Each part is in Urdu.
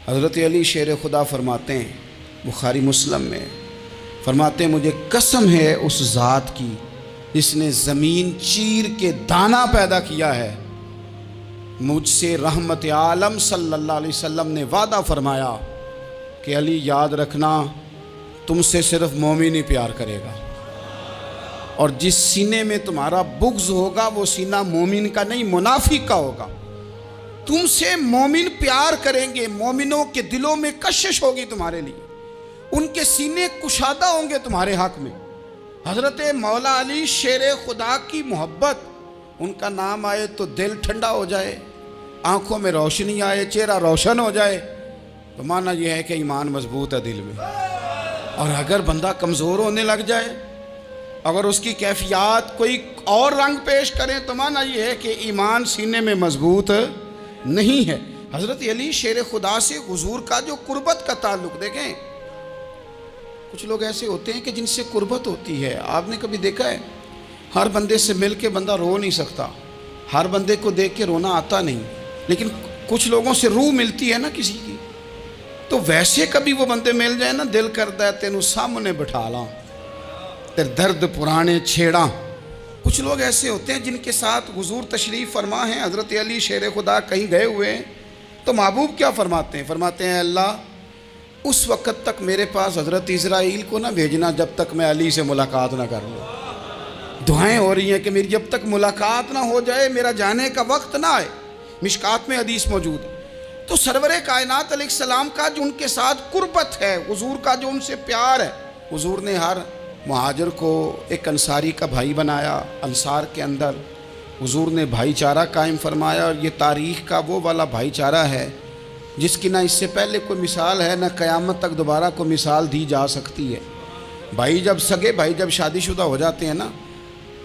حضرت علی شیر خدا فرماتے ہیں بخاری مسلم میں، فرماتے ہیں مجھے قسم ہے اس ذات کی جس نے زمین چیر کے دانہ پیدا کیا ہے، مجھ سے رحمت عالم صلی اللہ علیہ وسلم نے وعدہ فرمایا کہ علی یاد رکھنا تم سے صرف مومن ہی پیار کرے گا، اور جس سینے میں تمہارا بغض ہوگا وہ سینہ مومن کا نہیں منافق کا ہوگا۔ تم سے مومن پیار کریں گے، مومنوں کے دلوں میں کشش ہوگی تمہارے لیے، ان کے سینے کشادہ ہوں گے تمہارے حق میں۔ حضرت مولا علی شیر خدا کی محبت، ان کا نام آئے تو دل ٹھنڈا ہو جائے، آنکھوں میں روشنی آئے، چہرہ روشن ہو جائے، تو معنی یہ ہے کہ ایمان مضبوط ہے دل میں۔ اور اگر بندہ کمزور ہونے لگ جائے، اگر اس کی کیفیات کوئی اور رنگ پیش کریں، تو معنی یہ ہے کہ ایمان سینے میں مضبوط نہیں ہے۔ حضرت علی شیر خدا سے حضور کا جو قربت کا تعلق دیکھیں، کچھ لوگ ایسے ہوتے ہیں کہ جن سے قربت ہوتی ہے، آپ نے کبھی دیکھا ہے ہر بندے سے مل کے بندہ رو نہیں سکتا، ہر بندے کو دیکھ کے رونا آتا نہیں، لیکن کچھ لوگوں سے روح ملتی ہے نا کسی کی، تو ویسے کبھی وہ بندے مل جائیں نا، دل کرتا ہے تینوں سامنے بٹھا لاں، تیرے درد پرانے چھیڑاں۔ کچھ لوگ ایسے ہوتے ہیں جن کے ساتھ حضور تشریف فرما ہیں، حضرت علی شیر خدا کہیں گئے ہوئے ہیں، تو محبوب کیا فرماتے ہیں؟ فرماتے ہیں اللہ اس وقت تک میرے پاس حضرت اسرائیل کو نہ بھیجنا جب تک میں علی سے ملاقات نہ کر لوں۔ دعائیں ہو رہی ہیں کہ میری جب تک ملاقات نہ ہو جائے میرا جانے کا وقت نہ آئے، مشکات میں حدیث موجود ہے۔ تو سرور کائنات علیہ السلام کا جو ان کے ساتھ قربت ہے، حضور کا جو ان سے پیار ہے، حضور نے ہر مہاجر کو ایک انصاری کا بھائی بنایا، انصار کے اندر حضور نے بھائی چارہ قائم فرمایا، اور یہ تاریخ کا وہ والا بھائی چارہ ہے جس کی نہ اس سے پہلے کوئی مثال ہے، نہ قیامت تک دوبارہ کوئی مثال دی جا سکتی ہے۔ بھائی جب سگے بھائی جب شادی شدہ ہو جاتے ہیں نا،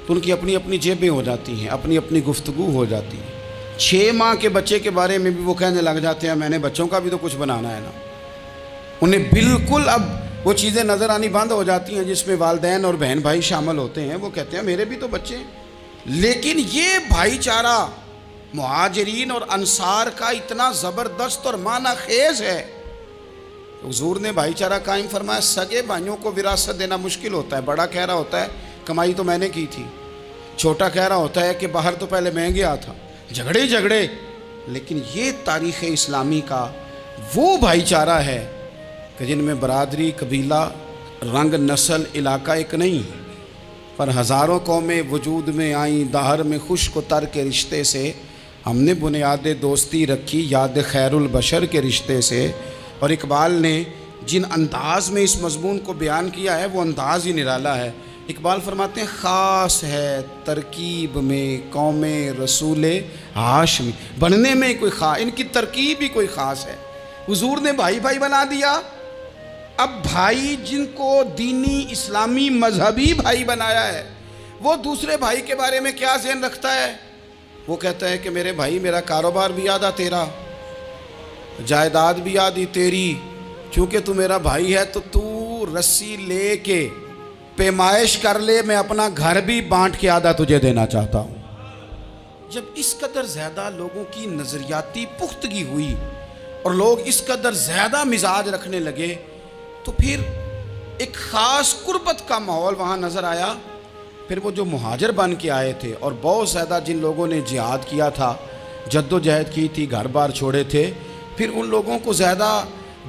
تو ان کی اپنی اپنی جیبیں ہو جاتی ہیں، اپنی اپنی گفتگو ہو جاتی ہے۔ 6 ماہ کے بچے کے بارے میں بھی وہ کہنے لگ جاتے ہیں میں نے بچوں کا بھی تو کچھ بنانا ہے نا۔ انہیں بالکل اب وہ چیزیں نظر آنی بند ہو جاتی ہیں جس میں والدین اور بہن بھائی شامل ہوتے ہیں، وہ کہتے ہیں میرے بھی تو بچے ہیں۔ لیکن یہ بھائی چارہ مہاجرین اور انصار کا اتنا زبردست اور معنی خیز ہے، حضور نے بھائی چارہ قائم فرمایا۔ سگے بھائیوں کو وراثت دینا مشکل ہوتا ہے، بڑا کہہ رہا ہوتا ہے کمائی تو میں نے کی تھی، چھوٹا کہہ رہا ہوتا ہے کہ باہر تو پہلے میں گیا تھا، جھگڑے جھگڑے۔ لیکن یہ تاریخ اسلامی کا وہ بھائی چارہ ہے کہ جن میں برادری، قبیلہ، رنگ، نسل، علاقہ ایک نہیں، پر ہزاروں قومیں وجود میں آئیں، دہر میں خشک و تر کے رشتے سے ہم نے بنیاد دوستی رکھی، یاد خیر البشر کے رشتے سے۔ اور اقبال نے جن انداز میں اس مضمون کو بیان کیا ہے وہ انداز ہی نرالا ہے۔ اقبال فرماتے ہیں خاص ہے ترکیب میں قوم رسول ہاشمی، بننے میں کوئی خاص، ان کی ترکیب ہی کوئی خاص ہے۔ حضور نے بھائی بھائی بنا دیا۔ اب بھائی جن کو دینی اسلامی مذہبی بھائی بنایا ہے، وہ دوسرے بھائی کے بارے میں کیا ذہن رکھتا ہے؟ وہ کہتا ہے کہ میرے بھائی میرا کاروبار بھی آدھا تیرا، جائیداد بھی آدھی تیری، چونکہ تو میرا بھائی ہے تو تو رسی لے کے پیمائش کر لے، میں اپنا گھر بھی بانٹ کے آدھا تجھے دینا چاہتا ہوں۔ جب اس قدر زیادہ لوگوں کی نظریاتی پختگی ہوئی اور لوگ اس قدر زیادہ مزاج رکھنے لگے، تو پھر ایک خاص قربت کا ماحول وہاں نظر آیا۔ پھر وہ جو مہاجر بن کے آئے تھے اور بہت زیادہ جن لوگوں نے جہاد کیا تھا، جد و جہد کی تھی، گھر بار چھوڑے تھے، پھر ان لوگوں کو زیادہ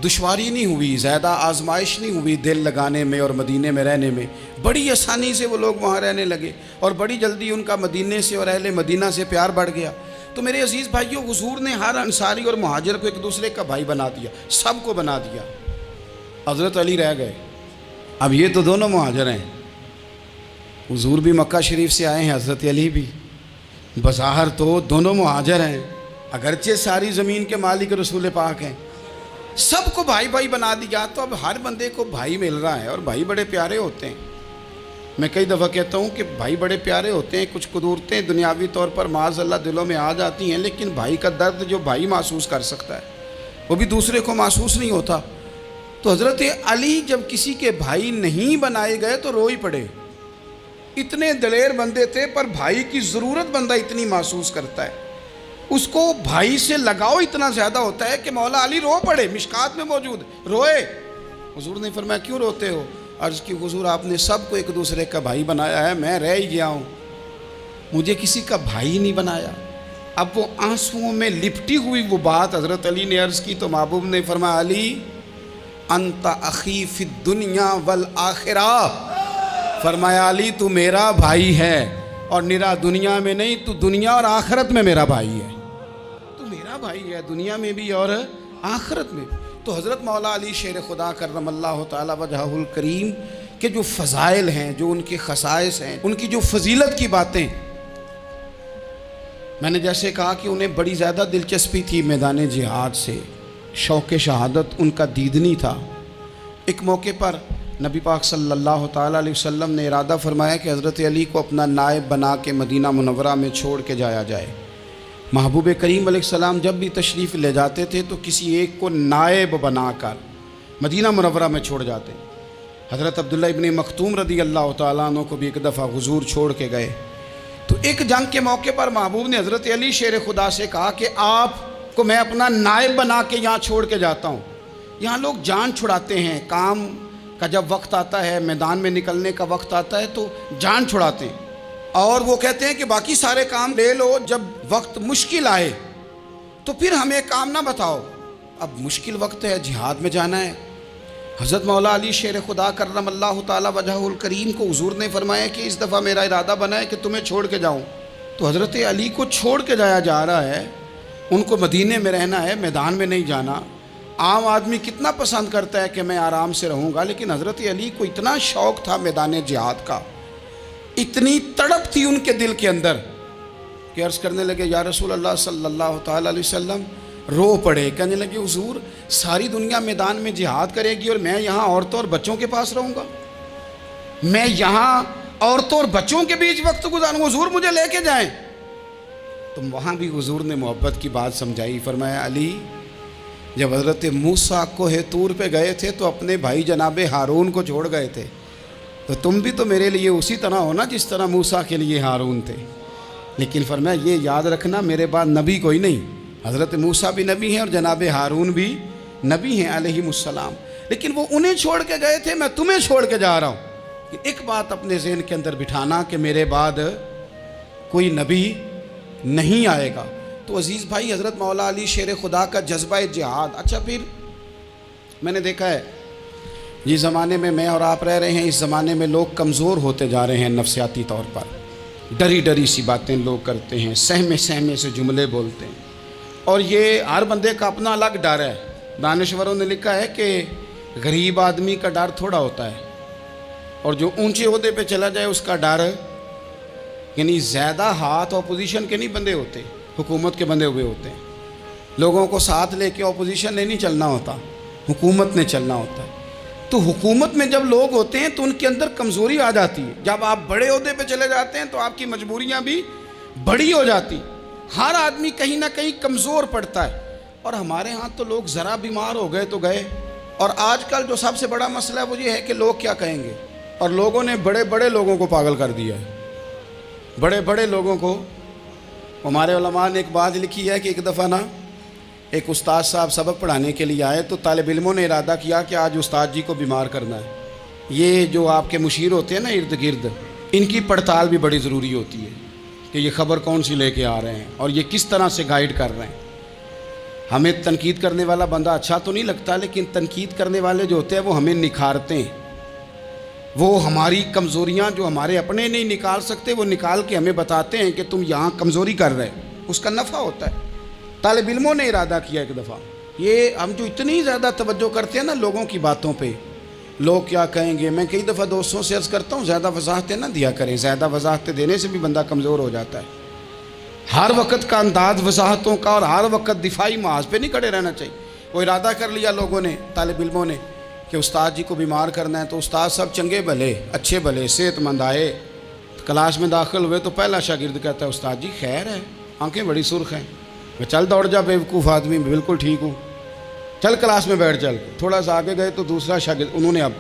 دشواری نہیں ہوئی، زیادہ آزمائش نہیں ہوئی دل لگانے میں اور مدینے میں رہنے میں، بڑی آسانی سے وہ لوگ وہاں رہنے لگے، اور بڑی جلدی ان کا مدینے سے اور اہل مدینہ سے پیار بڑھ گیا۔ تو میرے عزیز بھائیوں، حضور نے ہر انصاری اور مہاجر کو ایک دوسرے کا بھائی بنا دیا، سب کو بنا دیا۔ حضرت علی رہ گئے، اب یہ تو دونوں مہاجر ہیں، حضور بھی مکہ شریف سے آئے ہیں، حضرت علی بھی، بظاہر تو دونوں مہاجر ہیں، اگرچہ ساری زمین کے مالک رسول پاک ہیں، سب کو بھائی بھائی بنا دیا۔ تو اب ہر بندے کو بھائی مل رہا ہے، اور بھائی بڑے پیارے ہوتے ہیں۔ میں کئی دفعہ کہتا ہوں کہ بھائی بڑے پیارے ہوتے ہیں، کچھ قدورتیں دنیاوی طور پر معاذ اللہ دلوں میں آ جاتی ہیں، لیکن بھائی کا درد جو بھائی محسوس کر سکتا ہے وہ بھی دوسرے کو محسوس نہیں ہوتا۔ تو حضرت علی جب کسی کے بھائی نہیں بنائے گئے تو رو ہی پڑے، اتنے دلیر بندے تھے، پر بھائی کی ضرورت بندہ اتنی محسوس کرتا ہے۔ اس کو بھائی سے لگاؤ اتنا زیادہ ہوتا ہے کہ مولا علی رو پڑے، مشکات میں موجود روئے۔ حضور نے فرمایا کیوں روتے ہو؟ عرض کی حضور آپ نے سب کو ایک دوسرے کا بھائی بنایا ہے، میں رہ ہی گیا ہوں، مجھے کسی کا بھائی نہیں بنایا۔ اب وہ آنسوؤں میں لپٹی ہوئی وہ بات حضرت علی نے عرض کی تو محبوب نے فرمایا علی انت اخی فی الدنیا والآخرہ، فرمایا علی تو میرا بھائی ہے، اور نرا دنیا میں نہیں، تو دنیا اور آخرت میں میرا بھائی ہے، تو میرا بھائی ہے دنیا میں بھی اور آخرت میں۔ تو حضرت مولا علی شیر خدا کرم اللہ تعالی وجہہ الکریم کے جو فضائل ہیں، جو ان کے خصائص ہیں، ان کی جو فضیلت کی باتیں، میں نے جیسے کہا کہ انہیں بڑی زیادہ دلچسپی تھی میدان جہاد سے، شوق شہادت ان کا دیدنی تھا۔ ایک موقع پر نبی پاک صلی اللہ تعالیٰ علیہ وسلم نے ارادہ فرمایا کہ حضرت علی کو اپنا نائب بنا کے مدینہ منورہ میں چھوڑ کے جایا جائے۔ محبوب کریم علیہ السلام جب بھی تشریف لے جاتے تھے تو کسی ایک کو نائب بنا کر مدینہ منورہ میں چھوڑ جاتے۔ حضرت عبداللہ ابن مختوم رضی اللہ تعالیٰ عنہ کو بھی ایک دفعہ حضور چھوڑ کے گئے، تو ایک جنگ کے موقع پر محبوب نے حضرت علی شیر خدا سے کہا کہ آپ کو میں اپنا نائب بنا کے یہاں چھوڑ کے جاتا ہوں۔ یہاں لوگ جان چھڑاتے ہیں، کام کا جب وقت آتا ہے، میدان میں نکلنے کا وقت آتا ہے تو جان چھڑاتے ہیں، اور وہ کہتے ہیں کہ باقی سارے کام لے لو، جب وقت مشکل آئے تو پھر ہمیں کام نہ بتاؤ۔ اب مشکل وقت ہے، جہاد میں جانا ہے۔ حضرت مولا علی شیر خدا کرم اللہ تعالی وجہہ الکریم کو حضور نے فرمایا کہ اس دفعہ میرا ارادہ بنا ہے کہ تمہیں چھوڑ کے جاؤں۔ تو حضرت علی کو چھوڑ کے جایا جا رہا ہے، ان کو مدینے میں رہنا ہے، میدان میں نہیں جانا۔ عام آدمی کتنا پسند کرتا ہے کہ میں آرام سے رہوں گا، لیکن حضرت علی کو اتنا شوق تھا میدان جہاد کا، اتنی تڑپ تھی ان کے دل کے اندر کہ عرض کرنے لگے یا رسول اللہ صلی اللہ تعالی علیہ وسلم، رو پڑے، کہنے لگے حضور ساری دنیا میدان میں جہاد کرے گی اور میں یہاں عورتوں اور بچوں کے پاس رہوں گا، میں یہاں عورتوں اور بچوں کے بیچ وقت گزاروں، حضور مجھے لے کے جائیں۔ تو وہاں بھی حضور نے محبت کی بات سمجھائی، فرمایا علی جب حضرت موسیٰ کوہ طور پہ گئے تھے تو اپنے بھائی جناب ہارون کو چھوڑ گئے تھے، تو تم بھی تو میرے لیے اسی طرح ہونا جس طرح موسیٰ کے لیے ہارون تھے، لیکن فرمایا یہ یاد رکھنا میرے بعد نبی کوئی نہیں، حضرت موسیٰ بھی نبی ہیں اور جناب ہارون بھی نبی ہیں علیہم السلام، لیکن وہ انہیں چھوڑ کے گئے تھے، میں تمہیں چھوڑ کے جا رہا ہوں۔ ایک بات اپنے ذہن کے اندر بٹھانا کہ میرے بعد کوئی نبی نہیں آئے گا۔ تو عزیز بھائی حضرت مولا علی شیر خدا کا جذبہ جہاد۔ اچھا پھر میں نے دیکھا ہے جس زمانے میں میں اور آپ رہ رہے ہیں، اس زمانے میں لوگ کمزور ہوتے جا رہے ہیں نفسیاتی طور پر، ڈری ڈری سی باتیں لوگ کرتے ہیں، سہمے سہمے سے جملے بولتے ہیں، اور یہ ہر بندے کا اپنا الگ ڈر ہے۔ دانشوروں نے لکھا ہے کہ غریب آدمی کا ڈر تھوڑا ہوتا ہے، اور جو اونچے عہدے پہ چلا جائے اس کا ڈر، یعنی زیادہ ہاتھ اپوزیشن کے نہیں بندے ہوتے، حکومت کے بندے ہوئے ہوتے ہیں۔ لوگوں کو ساتھ لے کے اپوزیشن نے نہیں چلنا ہوتا، حکومت نے چلنا ہوتا ہے۔ تو حکومت میں جب لوگ ہوتے ہیں تو ان کے اندر کمزوری آ جاتی ہے، جب آپ بڑے عہدے پہ چلے جاتے ہیں تو آپ کی مجبوریاں بھی بڑی ہو جاتی، ہر آدمی کہیں نہ کہیں کمزور پڑتا ہے۔ اور ہمارے ہاں تو لوگ ذرا بیمار ہو گئے تو گئے، اور آج کل جو سب سے بڑا مسئلہ ہے وہ یہ ہے کہ لوگ کیا کہیں گے، اور لوگوں نے بڑے بڑے لوگوں کو پاگل کر دیا ہے، بڑے بڑے لوگوں کو۔ ہمارے علماء نے ایک بات لکھی ہے کہ ایک دفعہ نا ایک استاد صاحب سبق پڑھانے کے لیے آئے تو طالب علموں نے ارادہ کیا کہ آج استاد جی کو بیمار کرنا ہے۔ یہ جو آپ کے مشیر ہوتے ہیں نا ارد گرد، ان کی پڑتال بھی بڑی ضروری ہوتی ہے کہ یہ خبر کون سی لے کے آ رہے ہیں اور یہ کس طرح سے گائیڈ کر رہے ہیں۔ ہمیں تنقید کرنے والا بندہ اچھا تو نہیں لگتا، لیکن تنقید کرنے والے جو ہوتے ہیں وہ ہمیں نکھارتے ہیں، وہ ہماری کمزوریاں جو ہمارے اپنے نہیں نکال سکتے وہ نکال کے ہمیں بتاتے ہیں کہ تم یہاں کمزوری کر رہے، اس کا نفع ہوتا ہے۔ طالب علموں نے ارادہ کیا ایک دفعہ، یہ ہم جو اتنی زیادہ توجہ کرتے ہیں نا لوگوں کی باتوں پہ، لوگ کیا کہیں گے، میں کئی دفعہ دوستوں سے عرض کرتا ہوں زیادہ وضاحتیں نہ دیا کریں، زیادہ وضاحتیں دینے سے بھی بندہ کمزور ہو جاتا ہے۔ ہر وقت کا انداز وضاحتوں کا اور ہر وقت دفاعی محاذ پہ نہیں کھڑے رہنا چاہیے۔ وہ ارادہ کر لیا لوگوں نے، طالب علموں نے، کہ استاد جی کو بیمار کرنا ہے، تو استاد سب چنگے بھلے اچھے بھلے صحت مند آئے، کلاس میں داخل ہوئے تو پہلا شاگرد کہتا ہے استاد جی خیر ہے، آنکھیں بڑی سرخ ہیں۔ میں چل دوڑ جا بیوقوف آدمی، بالکل ٹھیک ہوں، چل کلاس میں بیٹھ چل۔ تھوڑا سا آگے گئے تو دوسرا شاگرد، انہوں نے اب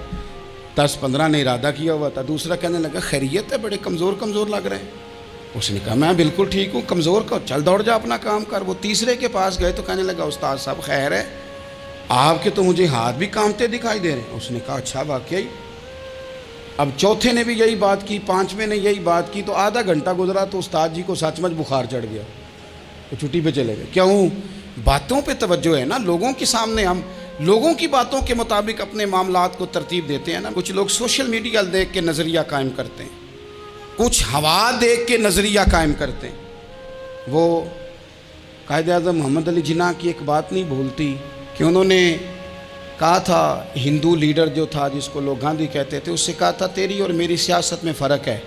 10-15 نے ارادہ کیا ہوا تھا، دوسرا کہنے لگا خیریت ہے، بڑے کمزور کمزور لگ رہے ہیں۔ اس نے کہا میں بالکل ٹھیک ہوں، کمزور کا چل دوڑ جا اپنا کام کر۔ وہ تیسرے کے پاس گئے تو کہنے لگا استاد صاحب خیر ہے، آپ کے تو مجھے ہاتھ بھی کانپتے دکھائی دے رہے ہیں۔ اس نے کہا اچھا واقعی؟ اب چوتھے نے بھی یہی بات کی، پانچویں نے یہی بات کی، تو آدھا گھنٹہ گزرا تو استاد جی کو سچ مچ بخار چڑھ گیا، وہ چھٹی پہ چلے گئے۔ کیوں؟ باتوں پہ توجہ ہے نا، لوگوں کے سامنے ہم لوگوں کی باتوں کے مطابق اپنے معاملات کو ترتیب دیتے ہیں نا۔ کچھ لوگ سوشل میڈیا دیکھ کے نظریہ قائم کرتے ہیں، کچھ ہوا دیکھ کے نظریہ قائم کرتے ہیں۔ وہ قائد اعظم محمد علی جناح کی ایک بات نہیں بھولتی کہ انہوں نے کہا تھا، ہندو لیڈر جو تھا جس کو لوگ گاندھی کہتے تھے، اس سے کہا تھا تیری اور میری سیاست میں فرق ہے،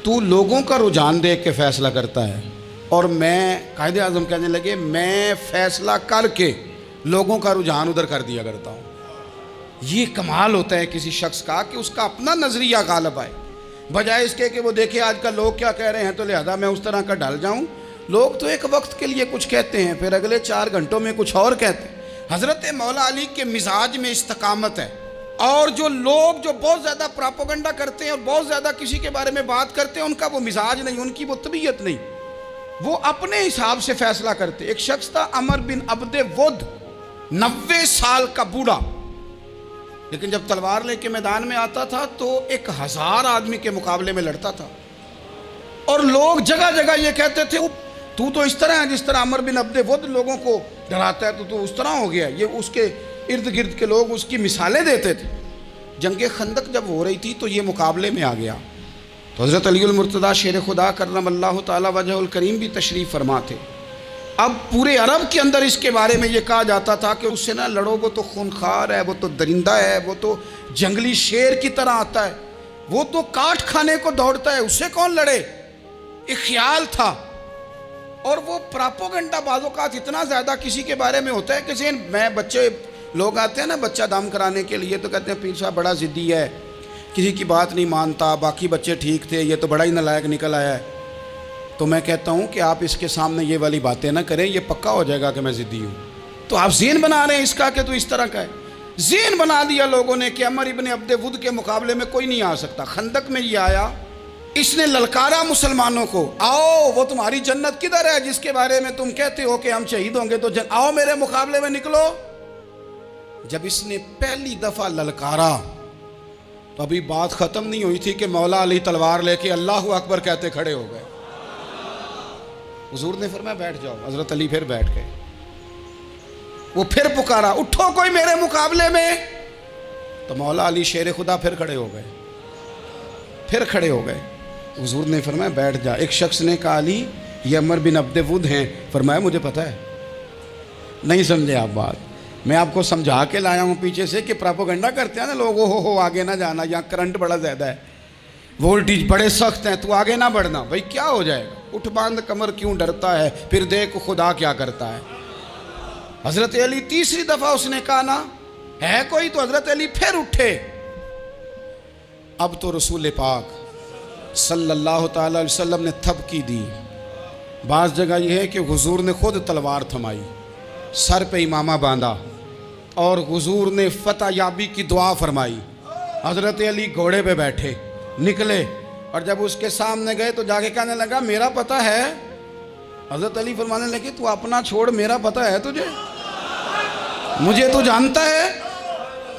تو لوگوں کا رجحان دیکھ کے فیصلہ کرتا ہے، اور میں قائد اعظم کہنے لگے میں فیصلہ کر کے لوگوں کا رجحان ادھر کر دیا کرتا ہوں۔ یہ کمال ہوتا ہے کسی شخص کا کہ اس کا اپنا نظریہ غالب آئے، بجائے اس کے کہ وہ دیکھے آج کل لوگ کیا کہہ رہے ہیں تو لہذا میں اس طرح کا ڈھل جاؤں۔ لوگ تو ایک وقت کے لیے کچھ کہتے ہیں، پھر اگلے 4 گھنٹوں میں کچھ اور کہتے ہیں۔ حضرت مولا علی کے مزاج میں استقامت ہے، اور جو لوگ جو بہت زیادہ پراپوگنڈا کرتے ہیں اور بہت زیادہ کسی کے بارے میں بات کرتے ہیں، ان کا وہ مزاج نہیں، ان کی وہ طبیعت نہیں، وہ اپنے حساب سے فیصلہ کرتے۔ ایک شخص تھا عمر بن عبد ود، 90 سال کا بوڑھا، لیکن جب تلوار لے کے میدان میں آتا تھا تو 1000 آدمی کے مقابلے میں لڑتا تھا، اور لوگ جگہ جگہ یہ کہتے تھے تو اس طرح ہے جس طرح عمر بن عبد ود لوگوں کو ڈراتا ہے، تو اس طرح ہو گیا۔ یہ اس کے ارد گرد کے لوگ اس کی مثالیں دیتے تھے۔ جنگ خندق جب ہو رہی تھی تو یہ مقابلے میں آ گیا، تو حضرت علی المرتضیٰ شیر خدا کرم اللہ تعالی وجہ الکریم بھی تشریف فرما تھے۔ اب پورے عرب کے اندر اس کے بارے میں یہ کہا جاتا تھا کہ اس سے نہ لڑو، وہ تو خونخوار ہے، وہ تو درندہ ہے، وہ تو جنگلی شیر کی طرح آتا ہے، وہ تو کاٹ کھانے کو دوڑتا ہے، اس سے کون لڑے؟ ایک خیال تھا۔ اور وہ پراپوگنڈا بعض اوقات اتنا زیادہ کسی کے بارے میں ہوتا ہے کہ میں بچے لوگ آتے ہیں نا بچہ دم کرانے کے لیے، تو کہتے ہیں پیر صاحب بڑا ضدی ہے، کسی کی بات نہیں مانتا، باقی بچے ٹھیک تھے، یہ تو بڑا ہی نالائق نکل آیا ہے۔ تو میں کہتا ہوں کہ آپ اس کے سامنے یہ والی باتیں نہ کریں، یہ پکا ہو جائے گا کہ میں ضدی ہوں۔ تو آپ ذہن بنا رہے ہیں اس کا کہ تو اس طرح کا ہے۔ ذہن بنا دیا لوگوں نے کہ عمر ابن عبد ود کے مقابلے میں کوئی نہیں آ سکتا۔ خندق میں یہ آیا، اس نے للکارا مسلمانوں کو، آؤ وہ تمہاری جنت کدھر ہے جس کے بارے میں تم کہتے ہو کہ ہم شہید ہوں گے، تو آؤ میرے مقابلے میں نکلو۔ جب اس نے پہلی دفعہ للکارا تو ابھی بات ختم نہیں ہوئی تھی کہ مولا علی تلوار لے کے اللہ اکبر کہتے کھڑے ہو گئے۔ حضور نے فرمایا بیٹھ جاؤ، حضرت علی پھر بیٹھ گئے۔ وہ پھر پکارا اٹھو کوئی میرے مقابلے میں، تو مولا علی شیر خدا پھر کھڑے ہو گئے، پھر کھڑے ہو گئے۔ حضور نے فرمایا بیٹھ جا۔ ایک شخص نے کہا علی یہ عمر بن عبد ود ہیں، فرمایا مجھے پتہ ہے۔ نہیں سمجھے آپ بات، میں آپ کو سمجھا کے لایا ہوں پیچھے سے کہ پراپوگنڈا کرتے ہیں نا لوگ، ہو آگے نہ جانا، یہاں کرنٹ بڑا زیادہ ہے، وولٹیج بڑے سخت ہیں، تو آگے نہ بڑھنا۔ بھائی کیا ہو جائے گا، اٹھ باندھ کمر کیوں ڈرتا ہے، پھر دیکھ خدا کیا کرتا ہے۔ حضرت علی تیسری دفعہ اس نے کہا نا ہے کوئی، تو حضرت علی پھر اٹھے۔ اب تو رسول پاک صلی اللہ تعالی علیہ وسلم نے تھپکی دی۔ بعض جگہ یہ ہے کہ حضور نے خود تلوار تھمائی، سر پہ امامہ باندھا، اور حضور نے فتح یابی کی دعا فرمائی۔ حضرت علی گھوڑے پہ بیٹھے نکلے، اور جب اس کے سامنے گئے تو جا کے کہنے لگا میرا پتہ ہے۔ حضرت علی فرمانے لگے تو اپنا چھوڑ، میرا پتہ ہے تجھے، مجھے تو جانتا ہے۔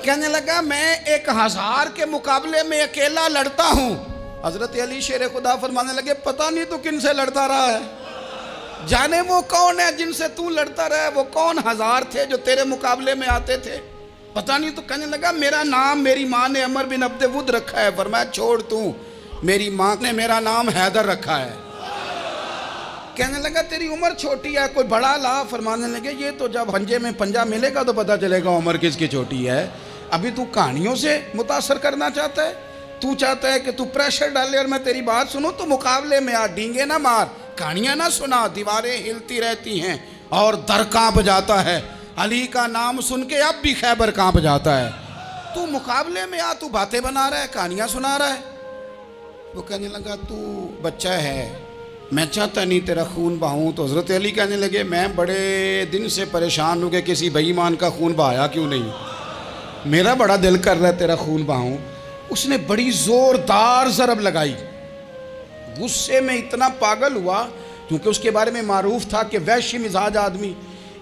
کہنے لگا میں 1000 کے مقابلے میں اکیلا لڑتا ہوں۔ حضرت علی شیر خدا فرمانے لگے پتہ نہیں تو کن سے لڑتا رہا ہے، جانے وہ کون ہے جن سے تو لڑتا رہا ہے، وہ کون 1000 تھے جو تیرے مقابلے میں آتے تھے، پتہ نہیں۔ تو کہنے لگا میرا نام میری ماں نے عمر بن عبد ود رکھا ہے۔ فرمایا چھوڑ تو، میری ماں نے میرا نام حیدر رکھا ہے۔ کہنے لگا تیری عمر چھوٹی ہے، کوئی بڑا لا۔ فرمانے لگے یہ تو جب پنجے میں پنجہ ملے گا تو پتہ چلے گا عمر کس کی چھوٹی ہے، ابھی تو کہانیوں سے متاثر کرنا چاہتا ہے، تو چاہتا ہے کہ تو پریشر ڈالے اور میں تیری بات سنوں، تو مقابلے میں آ، ڈینگے نہ مار، کہانیاں نہ سنا، دیواریں ہلتی رہتی ہیں اور در کانپ جاتا ہے۔ علی کا نام سن کے اب بھی خیبر کانپ جاتا ہے۔ تو مقابلے میں آ، تو باتیں بنا رہا ہے، کہانیاں سنا رہا ہے۔ وہ کہنے لگا تو بچہ ہے، میں چاہتا نہیں تیرا خون بہاؤں۔ تو حضرت علی کہنے لگے میں بڑے دن سے پریشان ہوں کہ کسی بے ایمان کا خون بہایا کیوں نہیں، میرا بڑا دل کر رہا ہے تیرا خون بہاؤں۔ اس نے بڑی زوردار ضرب لگائی، غصے میں اتنا پاگل ہوا، کیونکہ اس کے بارے میں معروف تھا کہ وحشی مزاج آدمی،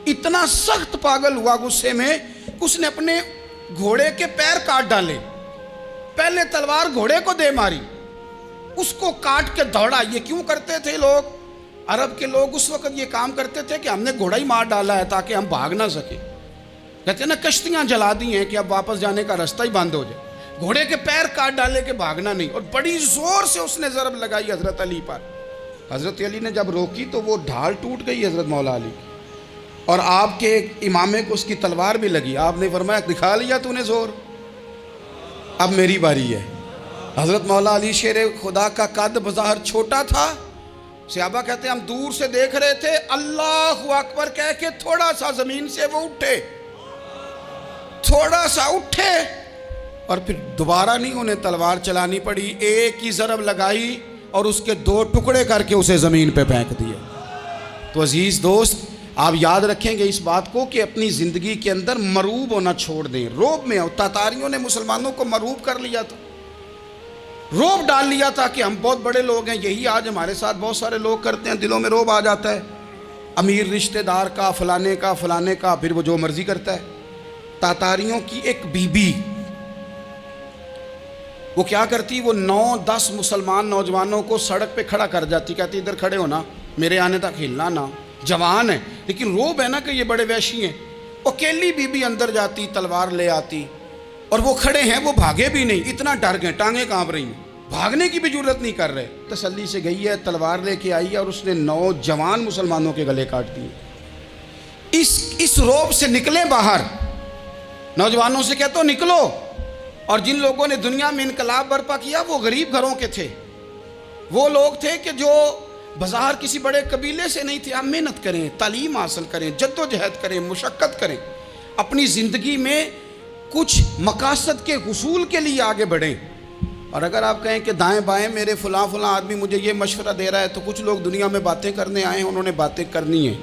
اتنا سخت پاگل ہوا غصے میں، اس نے اپنے گھوڑے کے پیر کاٹ ڈالے، پہلے تلوار گھوڑے کو دے ماری، اس کو کاٹ کے دوڑا۔ یہ کیوں کرتے تھے لوگ؟ عرب کے لوگ اس وقت یہ کام کرتے تھے کہ ہم نے گھوڑا ہی مار ڈالا ہے تاکہ ہم بھاگ نہ سکیں۔ کہتے ہیں نا کشتیاں جلا دی ہیں کہ اب واپس جانے کا راستہ ہی بند ہو جائے، گھوڑے کے پیر کاٹ ڈالے کہ بھاگنا نہیں، اور بڑی زور سے اس نے ضرب لگائی حضرت علی پر۔ حضرت علی نے جب روکی تو وہ ڈھال ٹوٹ گئی حضرت مولا علی کی، اور آپ کے امامے کو اس کی تلوار بھی لگی۔ آپ نے فرمایا دکھا لیا تو نے زور، اب میری باری ہے۔ حضرت مولا علی شیر خدا کا قد بظاہر چھوٹا تھا، صحابہ کہتے ہیں ہم دور سے دیکھ رہے تھے، اللہ اکبر کہہ کے تھوڑا سا زمین سے وہ اٹھے، تھوڑا سا اٹھے، اور پھر دوبارہ نہیں انہیں تلوار چلانی پڑی، ایک ہی ضرب لگائی اور اس کے 2 ٹکڑے کر کے اسے زمین پہ پھینک دیے۔ تو عزیز دوست، آپ یاد رکھیں گے اس بات کو کہ اپنی زندگی کے اندر مروب ہونا چھوڑ دیں۔ روب میں تاتاریوں نے مسلمانوں کو مروب کر لیا تھا، روب ڈال لیا تھا کہ ہم بہت بڑے لوگ ہیں۔ یہی آج ہمارے ساتھ بہت سارے لوگ کرتے ہیں، دلوں میں روب آ جاتا ہے، امیر رشتہ دار کا، فلانے کا، فلانے کا، پھر وہ جو مرضی کرتا ہے۔ تاتاریوں کی ایک بی بی، وہ کیا کرتی، وہ 9-10 مسلمان نوجوانوں کو سڑک پہ کھڑا کر جاتی، کہتی ادھر کھڑے ہونا، میرے آنے تک ہلنا نہ، جوان ہے لیکن روب ہے نا کہ یہ بڑے وحشی ہیں۔ اکیلی بی بی اندر جاتی، تلوار لے آتی، اور وہ کھڑے ہیں، وہ بھاگے بھی نہیں، اتنا ڈر گئے، ٹانگیں کانپ رہی ہیں، بھاگنے کی بھی جرت نہیں کر رہے۔ تسلی سے گئی ہے، تلوار لے کے آئی ہے، اور اس نے 9 جوان مسلمانوں کے گلے کاٹ دیے۔ اس روب سے نکلیں باہر، نوجوانوں سے کہتا ہوں نکلو۔ اور جن لوگوں نے دنیا میں انقلاب برپا کیا وہ غریب گھروں کے تھے، وہ لوگ تھے کہ جو بظاہر کسی بڑے قبیلے سے نہیں تھے۔ آپ محنت کریں، تعلیم حاصل کریں، جد و جہد کریں، مشقت کریں، اپنی زندگی میں کچھ مقاصد کے حصول کے لیے آگے بڑھیں۔ اور اگر آپ کہیں کہ دائیں بائیں میرے فلاں آدمی مجھے یہ مشورہ دے رہا ہے، تو کچھ لوگ دنیا میں باتیں کرنے آئے ہیں، انہوں نے باتیں کرنی ہیں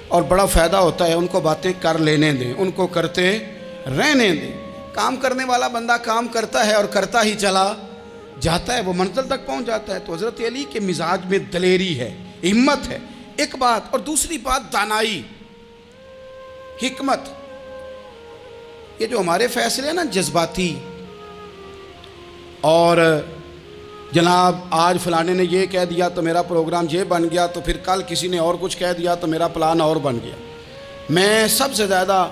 اور بڑا فائدہ ہوتا ہے، ان کو باتیں کر لینے دیں، ان کو کرتے رہنے دیں۔ کام کرنے والا بندہ کام کرتا ہے اور کرتا ہی چلا جاتا ہے، وہ منزل تک پہنچ جاتا ہے۔ تو حضرت علی کے مزاج میں دلیری ہے، ہمت ہے، ایک بات، اور دوسری بات دانائی، حکمت۔ یہ جو ہمارے فیصلے ہیں نا جذباتی، اور جناب آج فلانے نے یہ کہہ دیا تو میرا پروگرام یہ بن گیا، تو پھر کل کسی نے اور کچھ کہہ دیا تو میرا پلان اور بن گیا۔ میں سب سے زیادہ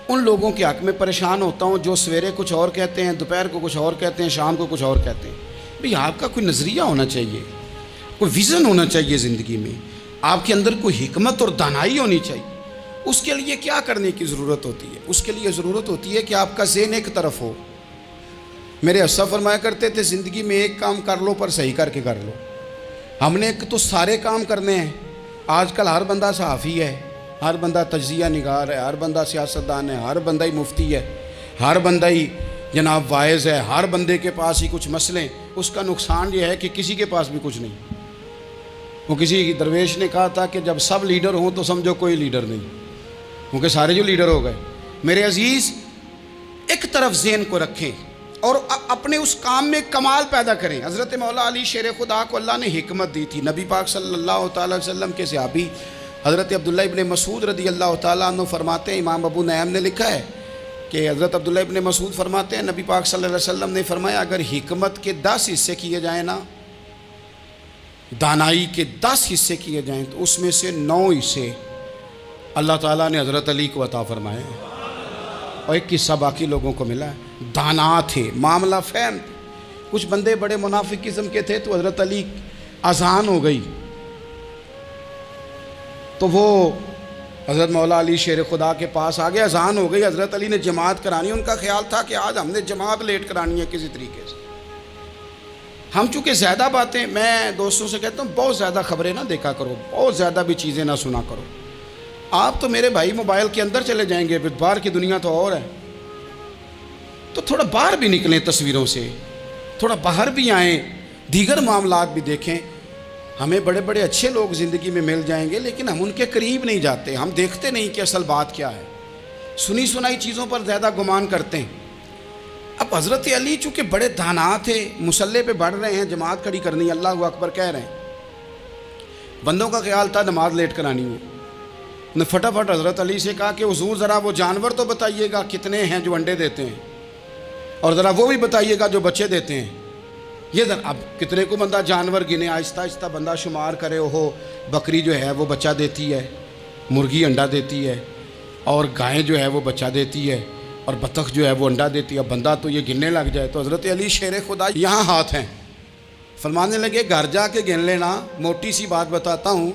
ان لوگوں کے حق میں پریشان ہوتا ہوں جو سویرے کچھ اور کہتے ہیں، دوپہر کو کچھ اور کہتے ہیں، شام کو کچھ اور کہتے ہیں۔ بھئی آپ کا کوئی نظریہ ہونا چاہیے، کوئی ویژن ہونا چاہیے زندگی میں، آپ کے اندر کوئی حکمت اور دانائی ہونی چاہیے۔ اس کے لیے کیا کرنے کی ضرورت ہوتی ہے؟ اس کے لیے ضرورت ہوتی ہے کہ آپ کا ذہن ایک طرف ہو۔ میرے اسا فرمایا کرتے تھے زندگی میں ایک کام کر لو پر صحیح کر کے کر لو۔ ہم نے ایک تو سارے کام کرنے ہیں۔ آج کل ہر بندہ صحافی ہے، ہر بندہ تجزیہ نگار ہے، ہر بندہ سیاستدان ہے، ہر بندہ ہی مفتی ہے، ہر بندہ ہی جناب واعظ ہے، ہر بندے کے پاس ہی کچھ مسئلے۔ اس کا نقصان یہ ہے کہ کسی کے پاس بھی کچھ نہیں۔ وہ کسی درویش نے کہا تھا کہ جب سب لیڈر ہوں تو سمجھو کوئی لیڈر نہیں، کیونکہ سارے جو لیڈر ہو گئے۔ میرے عزیز، ایک طرف ذہن کو رکھیں اور اپنے اس کام میں کمال پیدا کریں۔ حضرت مولا علی شیر خدا کو اللہ نے حکمت دی تھی۔ نبی پاک صلی اللہ تعالی وسلم کے صحابی حضرت عبداللہ ابن مسعود رضی اللہ تعالیٰ عنہ فرماتے ہیں، امام ابو نعیم نے لکھا ہے کہ حضرت عبداللہ ابن مسعود فرماتے ہیں نبی پاک صلی اللہ علیہ وسلم نے فرمایا اگر حکمت کے 10 حصے کیے جائیں نا، دانائی کے 10 حصے کیے جائیں، تو اس میں سے 9 حصے اللہ تعالیٰ نے حضرت علی کو عطا فرمائے ہیں، اور ایک حصہ باقی لوگوں کو ملا ہے۔ دانا تھے، معاملہ فہم تھے۔ کچھ بندے بڑے منافق قسم کے تھے، تو حضرت علی اذان ہو گئی تو وہ حضرت مولا علی شیر خدا کے پاس آ گئے، اذان ہو گئی، حضرت علی نے جماعت کرانی، ان کا خیال تھا کہ آج ہم نے جماعت لیٹ کرانی ہے کسی طریقے سے۔ ہم چونکہ زیادہ باتیں، میں دوستوں سے کہتا ہوں بہت زیادہ خبریں نہ دیکھا کرو، بہت زیادہ بھی چیزیں نہ سنا کرو۔ آپ تو میرے بھائی موبائل کے اندر چلے جائیں گے، باہر کی دنیا تو اور ہے، تو تھوڑا باہر بھی نکلیں تصویروں سے، تھوڑا باہر بھی آئیں، دیگر معاملات بھی دیکھیں۔ ہمیں بڑے بڑے اچھے لوگ زندگی میں مل جائیں گے، لیکن ہم ان کے قریب نہیں جاتے، ہم دیکھتے نہیں کہ اصل بات کیا ہے، سنی سنائی چیزوں پر زیادہ گمان کرتے ہیں۔ اب حضرت علی چونکہ بڑے دانا تھے، مصلے پہ بڑھ رہے ہیں، جماعت کھڑی کرنی ہے، اللہ اکبر کہہ رہے ہیں، بندوں کا خیال تھا نماز لیٹ کرانی ہے، نے فٹافٹ حضرت علی سے کہا کہ حضور ذرا وہ جانور تو بتائیے گا کتنے ہیں جو انڈے دیتے ہیں، اور ذرا وہ بھی بتائیے گا جو بچے دیتے ہیں۔ یہ ذرا اب کتنے کو بندہ جانور گنے، آہستہ آہستہ بندہ شمار کرے، وہ بکری جو ہے وہ بچہ دیتی ہے، مرغی انڈا دیتی ہے، اور گائیں جو ہے وہ بچہ دیتی ہے، اور بطخ جو ہے وہ انڈا دیتی ہے۔ اب بندہ تو یہ گننے لگ جائے تو حضرت علی شیر خدا یہاں ہاتھ ہیں، فرمانے لگے گھر جا کے گن لینا، موٹی سی بات بتاتا ہوں،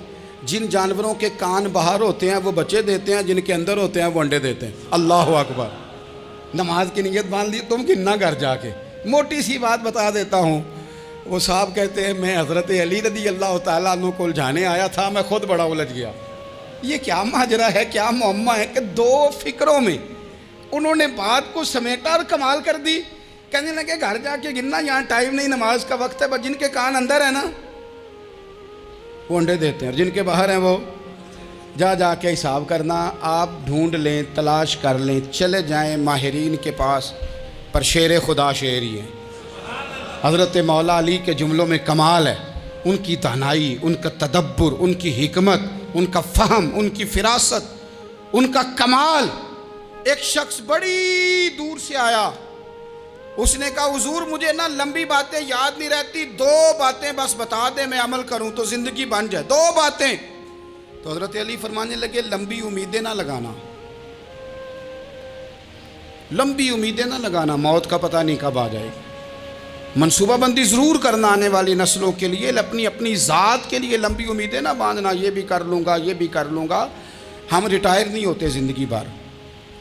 جن جانوروں کے کان باہر ہوتے ہیں وہ بچے دیتے ہیں، جن کے اندر ہوتے ہیں وہ انڈے دیتے ہیں۔ اللہ اکبر، نماز کی نیت باندھ لی، تم گننا گھر جا کے۔ موٹی سی بات بتا دیتا ہوں، وہ صاحب کہتے ہیں میں حضرت علی رضی اللہ تعالیٰ عنہ کو الجھانے آیا تھا، میں خود بڑا الجھ گیا۔ یہ کیا ماجرا ہے، کیا معمہ ہے کہ دو فکروں میں انہوں نے بات کو سمیٹا اور کمال کر دی۔ کہنے لگے گھر جا کے گننا، یہاں ٹائم نہیں، نماز کا وقت ہے، بس جن کے کان اندر ہے نا وہ انڈے دیتے ہیں، اور جن کے باہر ہیں وہ جا کے حساب کرنا۔ آپ ڈھونڈ لیں، تلاش کر لیں، چلے جائیں ماہرین کے پاس، پر شیر خدا شیر ہی ہے۔ حضرت مولا علی کے جملوں میں کمال ہے، ان کی دانائی، ان کا تدبر، ان کی حکمت، ان کا فہم، ان کی فراست، ان کا کمال۔ ایک شخص بڑی دور سے آیا، اس نے کہا حضور مجھے نا لمبی باتیں یاد نہیں رہتی، 2 باتیں بس بتا دیں میں عمل کروں تو زندگی بن جائے، 2 باتیں۔ تو حضرت علی فرمانے لگے لمبی امیدیں نہ لگانا، لمبی امیدیں نہ لگانا، موت کا پتہ نہیں کب آ جائے گی۔ منصوبہ بندی ضرور کرنا آنے والی نسلوں کے لیے، اپنی ذات کے لیے لمبی امیدیں نہ باندھنا، یہ بھی کر لوں گا، یہ بھی کر لوں گا۔ ہم ریٹائر نہیں ہوتے زندگی بھر،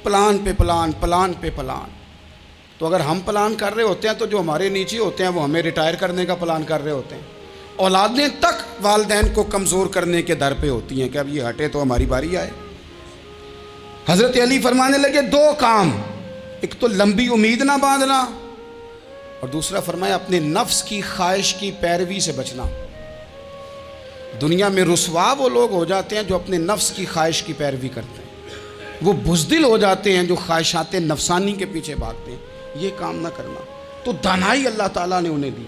پلان پہ پلان، پلان پہ پلان۔ تو اگر ہم پلان کر رہے ہوتے ہیں تو جو ہمارے نیچے ہوتے ہیں وہ ہمیں ریٹائر کرنے کا پلان کر رہے ہوتے ہیں۔ اولادیں تک والدین کو کمزور کرنے کے در پہ ہوتی ہیں کہ اب یہ ہٹے تو ہماری باری آئے۔ حضرت علی فرمانے لگے 2 کام، ایک تو لمبی امید نہ باندھنا، اور دوسرا فرمایا اپنے نفس کی خواہش کی پیروی سے بچنا۔ دنیا میں رسوا وہ لوگ ہو جاتے ہیں جو اپنے نفس کی خواہش کی پیروی کرتے ہیں، وہ بزدل ہو جاتے ہیں جو خواہشات نفسانی کے پیچھے بھاگتے ہیں۔ یہ کام نہ کرنا۔ تو دانائی اللہ تعالیٰ نے انہیں دی۔